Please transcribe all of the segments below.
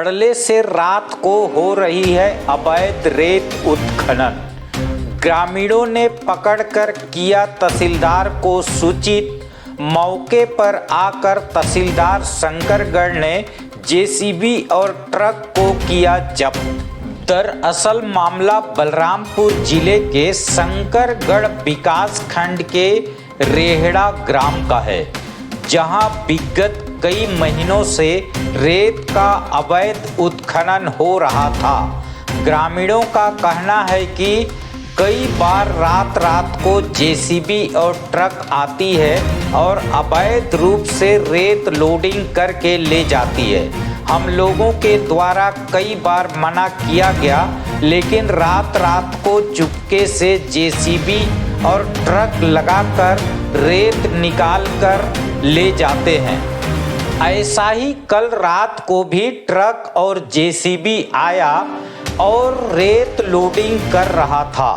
धड़ल्ले से रात को हो रही है अवैध रेत उत्खनन। ग्रामीणों ने पकड़कर किया तहसीलदार को सूचित। मौके पर आकर तहसीलदार शंकरगढ़ ने जेसीबी और ट्रक को किया जब्त। दरअसल मामला बलरामपुर जिले के शंकरगढ़ विकास खंड के रेहड़ा ग्राम का है, जहां विगत कई महीनों से रेत का अवैध उत्खनन हो रहा था। ग्रामीणों का कहना है कि कई बार रात को जेसीबी और ट्रक आती है और अवैध रूप से रेत लोडिंग करके ले जाती है। हम लोगों के द्वारा कई बार मना किया गया, लेकिन रात को चुपके से जेसीबी और ट्रक लगाकर रेत निकाल कर ले जाते हैं। ऐसा ही कल रात को भी ट्रक और जेसीबी आया और रेत लोडिंग कर रहा था।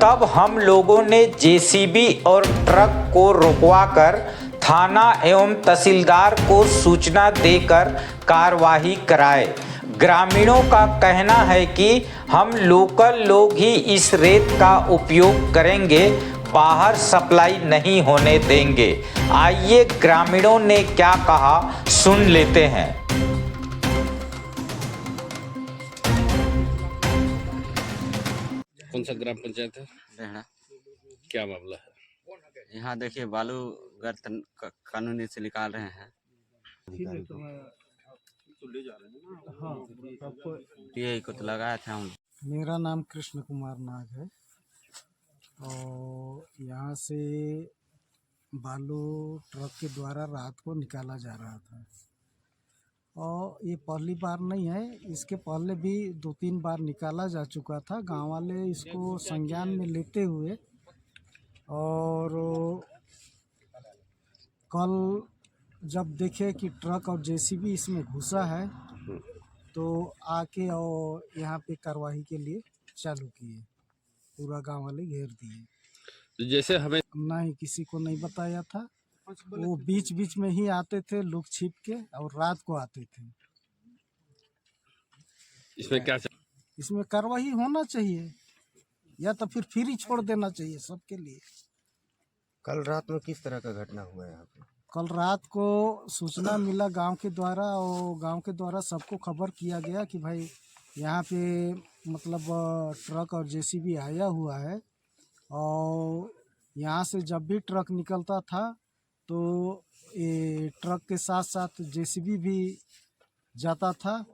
तब हम लोगों ने जेसीबी और ट्रक को रुकवाकर थाना एवं तहसीलदार को सूचना देकर कार्रवाई कराए। ग्रामीणों का कहना है कि हम लोकल लोग ही इस रेत का उपयोग करेंगे, बाहर सप्लाई नहीं होने देंगे। आइए ग्रामीणों ने क्या कहा सुन लेते हैं। कौन सा ग्राम पंचायत है? रहना। क्या मामला है? यहाँ देखिए बालू गर्त कानूनी से निकाल रहे हैं। यही को तो लगाया था हम। मेरा नाम कृष्ण कुमार नाग है और यहाँ से बालू ट्रक के द्वारा रात को निकाला जा रहा था और ये पहली बार नहीं है, इसके पहले भी 2-3 बार निकाला जा चुका था। गांव वाले इसको संज्ञान में लेते हुए और कल जब देखे कि ट्रक और जेसीबी इसमें घुसा है तो आके और यहाँ पे कार्रवाई के लिए चालू किए। पूरा गांव वाले घेर दिए। तो जैसे हमें नहीं किसी को नहीं बताया था, वो बीच में ही आते थे लुक छिप के और रात को आते थे। इसमें कार्रवाई होना चाहिए या तो फिर फ्री छोड़ देना चाहिए सबके लिए। कल रात में किस तरह का घटना हुआ है यहाँ पे? कल रात को सूचना मिला गांव के द्वारा और गांव के द्वारा सबको खबर किया गया कि भाई यहाँ पे मतलब ट्रक और जेसीबी आया हुआ है और यहाँ से जब भी ट्रक निकलता था तो ये ट्रक के साथ साथ जेसीबी भी जाता था।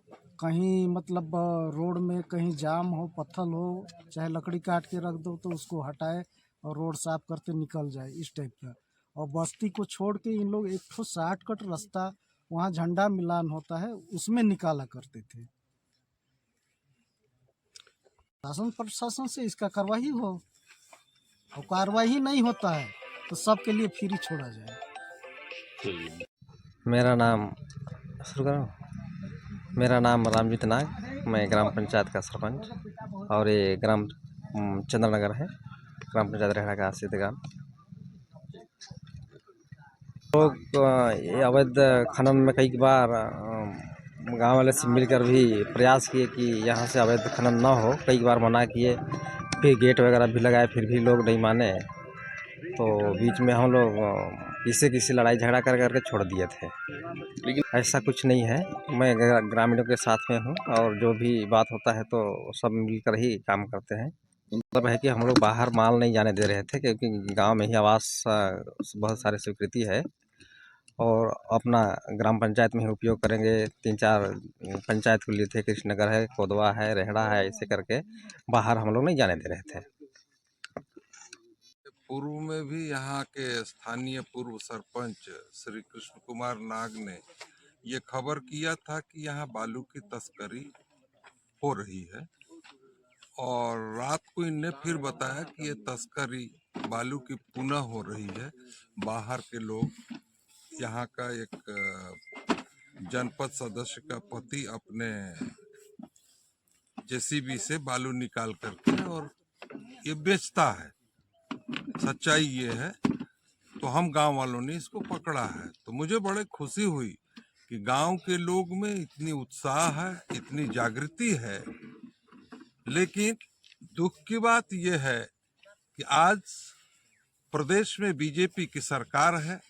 कहीं मतलब रोड में कहीं जाम हो, पत्थर हो, चाहे लकड़ी काट के रख दो तो उसको हटाए और रोड साफ करते निकल जाए, इस टाइप का। और बस्ती को छोड़ के इन लोग एक ठो शॉर्टकट रास्ता वहाँ झंडा मिलान होता है उसमें निकाला करते थे। शासन प्रशासन से इसका कार्रवाई हो और कार्रवाई नहीं होता है तो सबके लिए फ्री छोड़ा जाए। मेरा नाम रामजीत नाग, मैं ग्राम पंचायत का सरपंच और ये ग्राम चंद्रनगर है, ग्राम पंचायत रेहड़ा का आश्रित ग्राम। लोग ये अवैध खनन में कई बार गांव वाले से मिलकर भी प्रयास किए कि यहाँ से अवैध खनन न हो। कई बार मना किए, फिर गेट वगैरह भी लगाए, फिर भी लोग नहीं माने। तो बीच में हम लोग किसी लड़ाई झगड़ा करके छोड़ दिए थे, लेकिन ऐसा कुछ नहीं है। मैं ग्रामीणों के साथ में हूँ और जो भी बात होता है तो सब मिलकर ही काम करते हैं। मतलब है कि हम लोग बाहर माल नहीं जाने दे रहे थे क्योंकि गांव में ही आवास बहुत सारी स्वीकृति है और अपना ग्राम पंचायत में ही उपयोग करेंगे। 3-4 पंचायत को लिए थे, कृष्णनगर है, कोदवा है, रेहड़ा है, ऐसे करके बाहर हम लोग नहीं जाने दे रहे थे। पूर्व में भी यहाँ के स्थानीय पूर्व सरपंच श्री कृष्ण कुमार नाग ने ये खबर किया था कि यहाँ बालू की तस्करी हो रही है और रात को इनने फिर बताया कि ये तस्करी बालू की पुनः हो रही है। बाहर के लोग, यहाँ का एक जनपद सदस्य का पति अपने जेसीबी से बालू निकाल करके और ये बेचता है। सच्चाई ये है। तो हम गांव वालों ने इसको पकड़ा है। तो मुझे बड़े खुशी हुई कि गांव के लोग में इतनी उत्साह है, इतनी जागृति है, लेकिन दुख की बात यह है कि आज प्रदेश में बीजेपी की सरकार है।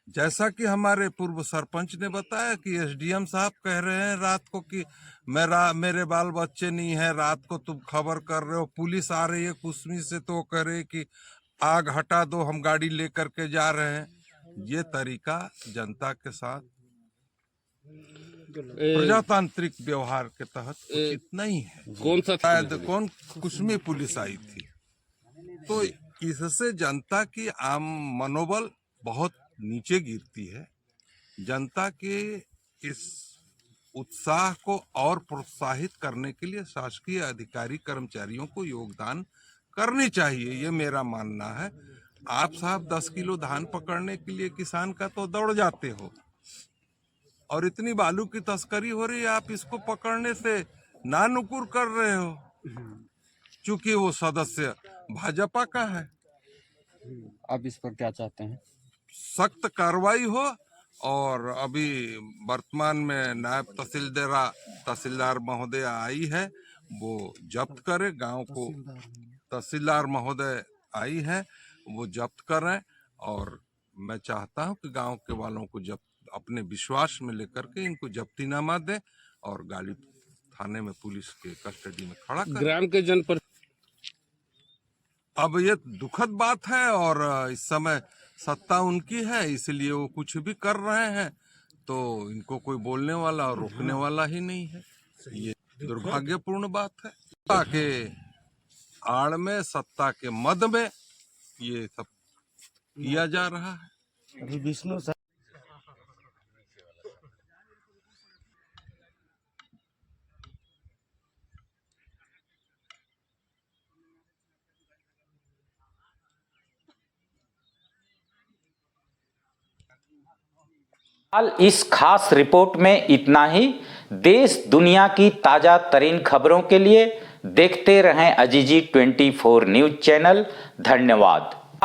जैसा कि हमारे पूर्व सरपंच ने बताया कि एसडीएम साहब कह रहे हैं रात को कि मेरे बाल बच्चे नहीं है, रात को तुम खबर कर रहे हो, पुलिस आ रही है कुसमी से तो कह रहे कि आग हटा दो, हम गाड़ी लेकर के जा रहे हैं। ये तरीका जनता के साथ प्रजातांत्रिक व्यवहार के तहत उचित नहीं है। कौन सा शायद कौन कुसमी पुलिस आई थी, तो इससे जनता की आम मनोबल बहुत नीचे गिरती है। जनता के इस उत्साह को और प्रोत्साहित करने के लिए शासकीय अधिकारी कर्मचारियों को योगदान करनी चाहिए, ये मेरा मानना है। आप साहब 10 किलो धान पकड़ने के लिए किसान का तो दौड़ जाते हो, और इतनी बालू की तस्करी हो रही है, आप इसको पकड़ने से नानुकुर कर रहे हो, क्योंकि वो सदस्य भाजपा का है। आप इस पर क्या चाहते हैं? सख्त कार्रवाई हो, और अभी वर्तमान में नायब तहसीलदार महोदय आई है, वो जब्त करे गांव को। तहसीलदार महोदय आई है, वो जब्त करें, और मैं चाहता हूं कि गांव के वालों को जब्त अपने विश्वास में लेकर के इनको जब्तीनामा दें और गाड़ी थाने में पुलिस के कस्टडी में खड़ा करें। ग्राम के जन पर अब ये दुखद बात है, और इस समय सत्ता उनकी है, इसलिए वो कुछ भी कर रहे हैं, तो इनको कोई बोलने वाला और रोकने वाला ही नहीं है। ये दुर्भाग्यपूर्ण बात है। सत्ता के आड़ में, सत्ता के मद में ये सब किया जा रहा है। विष्णु हाल इस खास रिपोर्ट में इतना ही। देश दुनिया की ताजा तरीन खबरों के लिए देखते रहें अजीजी 24 न्यूज चैनल। धन्यवाद।